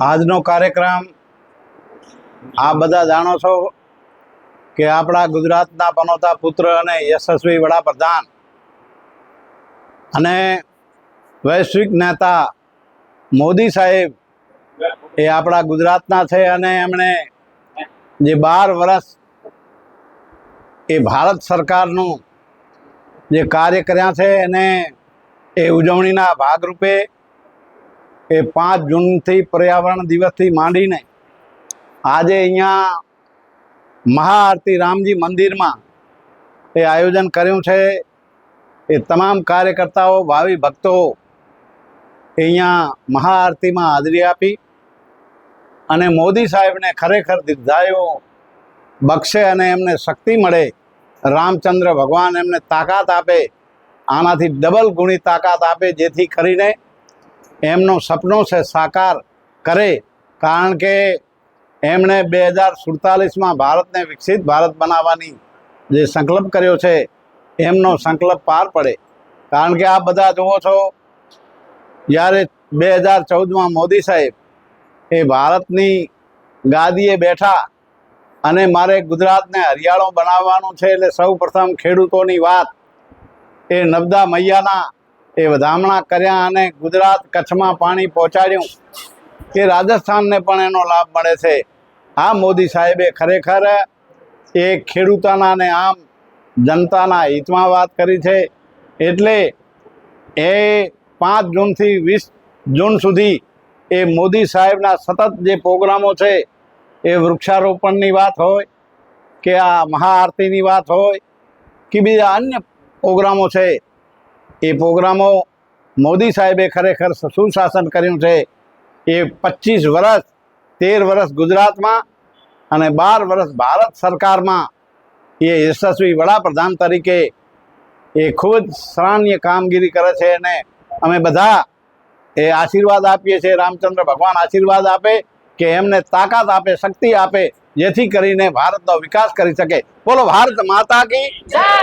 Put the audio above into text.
આજનો કાર્યક્રમ આ બધા જાણો છો કે આપણા ગુજરાતના પનોતા પુત્ર અને યશસ્વી વડાપ્રધાન અને વૈશ્વિક નેતા મોદી સાહેબ એ આપણા ગુજરાતના છે અને એમણે જે 12 વર્ષ એ ભારત સરકારનું જે કાર્ય કર્યા છે એને એ ઉજવણીના ભાગરૂપે એ 5 જૂનથી પર્યાવરણ દિવસથી માંડીને આજે અહીંયા મહાઆરતી રામજી મંદિરમાં એ આયોજન કર્યું છે। એ તમામ કાર્યકર્તાઓ ભાવિ ભક્તો અહીંયા મહાઆરતીમાં હાજરી આપી અને મોદી સાહેબને ખરેખર દીર્ઘાયુ બક્ષે અને એમને શક્તિ મળે, રામચંદ્ર ભગવાન એમને તાકાત આપે, આનાથી ડબલ ગુણી તાકાત આપે, જેથી કરીને એમનો સપનો છે સાકાર કરે। કારણ કે એમણે 2047માં ભારતને વિકસિત ભારત બનાવવાની જે સંકલ્પ કર્યો છે એમનો સંકલ્પ પાર પડે। કારણ કે આ બધા જુઓ છો, જ્યારે 2014માં મોદી સાહેબ એ ભારતની ગાદીએ બેઠા અને મારે ગુજરાતને હરિયાળો બનાવવાનું છે, એટલે સૌ પ્રથમ ખેડૂતોની વાત એ નર્મદા મૈયાના એ વધામણા કર્યા અને ગુજરાત કચ્છમાં પાણી પહોંચાડ્યું કે રાજસ્થાનને પણ એનો લાભ મળે છે। આ મોદી સાહેબે ખરેખર એ ખેડૂતોના અને આમ જનતાના હિતમાં વાત કરી છે। એટલે એ 5 જૂનથી 20 જૂન સુધી એ મોદી સાહેબના સતત જે પ્રોગ્રામો છે, એ વૃક્ષારોપણની વાત હોય કે આ મહાઆરતીની વાત હોય કે બીજા અન્ય પ્રોગ્રામો છે, એ પ્રોગ્રામો મોદી સાહેબે ખરેખર સુશાસન કર્યું છે। એ 25 વર્ષ 13 વર્ષ ગુજરાતમાં અને 12 વર્ષ ભારત સરકારમાં એ યશસ્વી વડાપ્રધાન તરીકે એ ખૂબ જ સરાહનીય કામગીરી કરે છે અને અમે બધા એ આશીર્વાદ આપીએ છીએ, રામચંદ્ર ભગવાન આશીર્વાદ આપે કે એમને તાકાત આપે, શક્તિ આપે, જેથી કરીને ભારતનો વિકાસ કરી શકે। બોલો ભારત માતા કી જય।